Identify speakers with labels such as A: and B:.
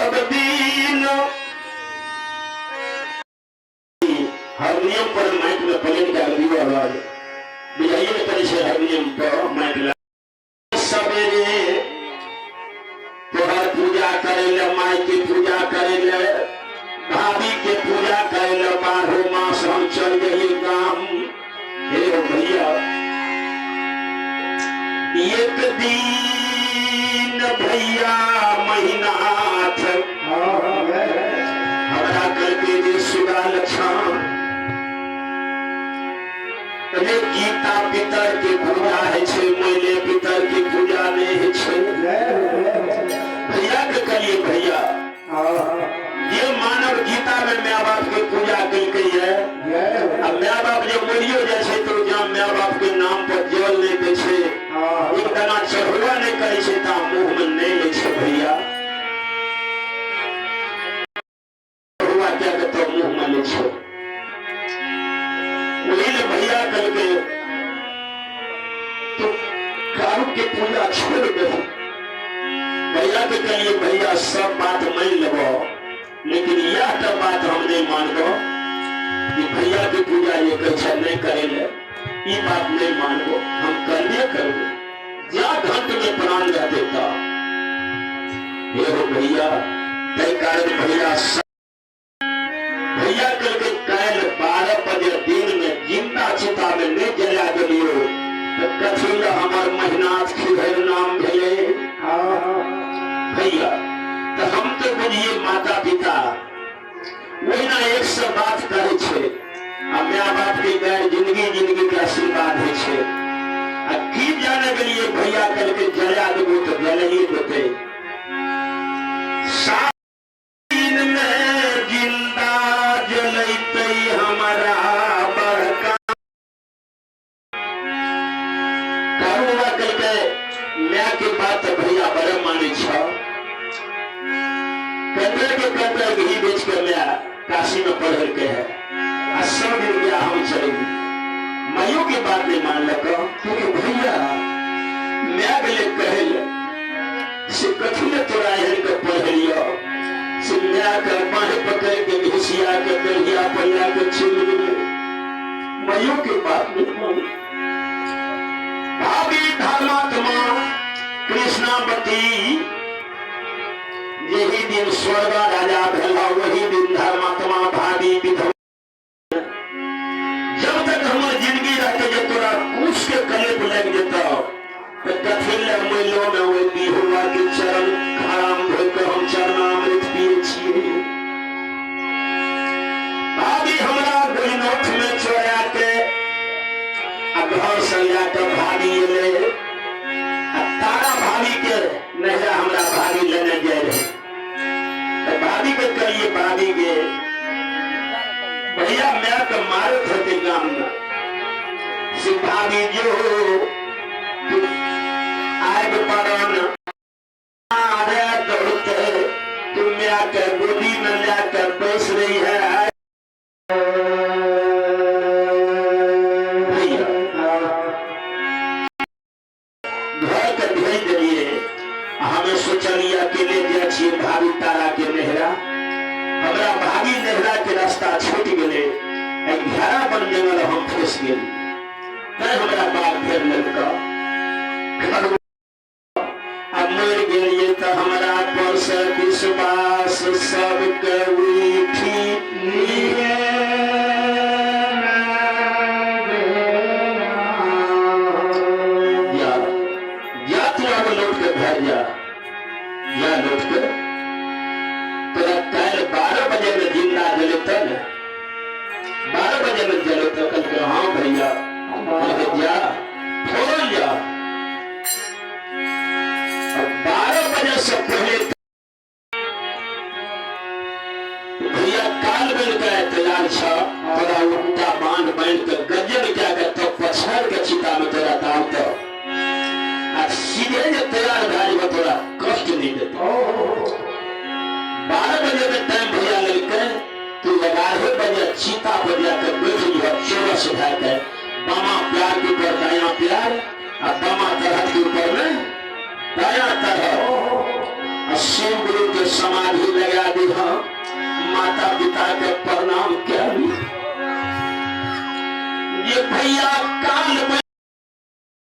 A: सब दिन हारमोनियम पर माइक में प्लेन का अगली आवाज बिजाइए में करे से हारमोनियम पर माइक लगा सवेरे तोहर पूजा करेले माई की पूजा करेले भाभी के पूजा करेले 12 मास हम चल गए गांव। हे भैया एक दिन भैया महीनाथ हमरा करके जे सुगा लक्षण गीता पितर के पूजा है छे मैले पितर की पूजा नहीं है छे भैया के कहिए भैया ये मानव गीता में माँ बाप की पूजा कई है। अब माँ बाप जब मरियो जैसे तो जहाँ माँ बाप के नाम पर जल नहीं दे छे एक दाना चढ़वा नहीं करे छे ता मुंह में नहीं ले छे भैया चढ़वा क्या कहते मुंह में ले छे वही ने भैया कल के तो कारू की पूजा छोड़ दे भैया के कहिए भैया सब बात मान लो लेकिन यह तो बात हम नहीं मानबो कि भैया की पूजा ये कैसे नहीं करेले ये बात नहीं मानबो हम करबे करबो जा घंट में प्राण दे देता ये हो भैया कई कारण भैया भैया कल के काल 12 बजे दिन में जिंदा चिता में नहीं जला दियो तो कथी हमार महीनाथ खिहर नाम भेले भैया तो हम तो बुझिए माता पिता वही ना एक सौ बात करे छे माँ बाप के गैर जिंदगी के आशीर्वाद है छे की जाने के लिए भैया कल के जला देबो तो जल ही देते दिन में जिंदा जलते हमारा बड़का करुआ कल के मैं के बात भैया बड़े माने छो कहते घी बेच कर मैं काशी में पढ़ के है 80 दिन गया हम चलेगी माइयों की बात नहीं मान लगा क्योंकि भैया मैं गले कहल से कथी ने तोरा हर के पढ़ लियो से मैं कर बाह पकड़ के घिसिया के दरिया पल्ला के छिल गए माइयों की बात नहीं मान भाभी धर्मात्मा कृष्णावती यही दिन स्वर्ग राजा भेला वही दिन धर्मात्मा भाभी विधवा जब तक हमारी जिंदगी रहते जब तोरा कुछ के कले पे लग जाता तो कथिले मैलो में वो बिहुआ के चरण खराम धोकर हम चरणामृत पिए छिए भाभी हमरा गोइनोठ में चोरा के घर से जाकर भाभी ले तारा भाभी के नहरा हमरा भाभी लेने जाए रहे भाभी के कहिए भाभी के भैया मैं तो मारे थे गांव में से भाभी जो आग पड़न आरे दौड़ते तुम में आकर गोदी में जाकर बैस रही है भैया घर के भेज दिए हमें सोचलिए अकेले जा छिए भाभी तारा के नेहरा हमरा भाभी नेहरा के रास्ता छूट गए घेरा बन गए हम फंस गए हमरा बात फेर लड़का अब मर गए तो हमरा पर से विश्वास सबके उठी या तू अब लौट के घर जा या लौट के तेरा कल 12 बजे में जिंदा जले तब 12 बजे में जले तो कल के हाँ भैया जा फौरन जा 12 बजे से पहले भैया काल बन का तैयार छा तेरा उल्टा बांध बांध के गजब क्या करता पछाड़ के चिता में तेरा डालता सीधे जो तैयार भाई वो थोड़ा कष्ट नहीं देता 12 बजे में टाइम भैया लड़के तू 11 बजे चीता पर जाकर बैठ जो चौरस उठाकर बामा प्यार के ऊपर दाया प्यार और बामा तरह के ऊपर में दाया तरह शिव गुरु के समाधि भैया काल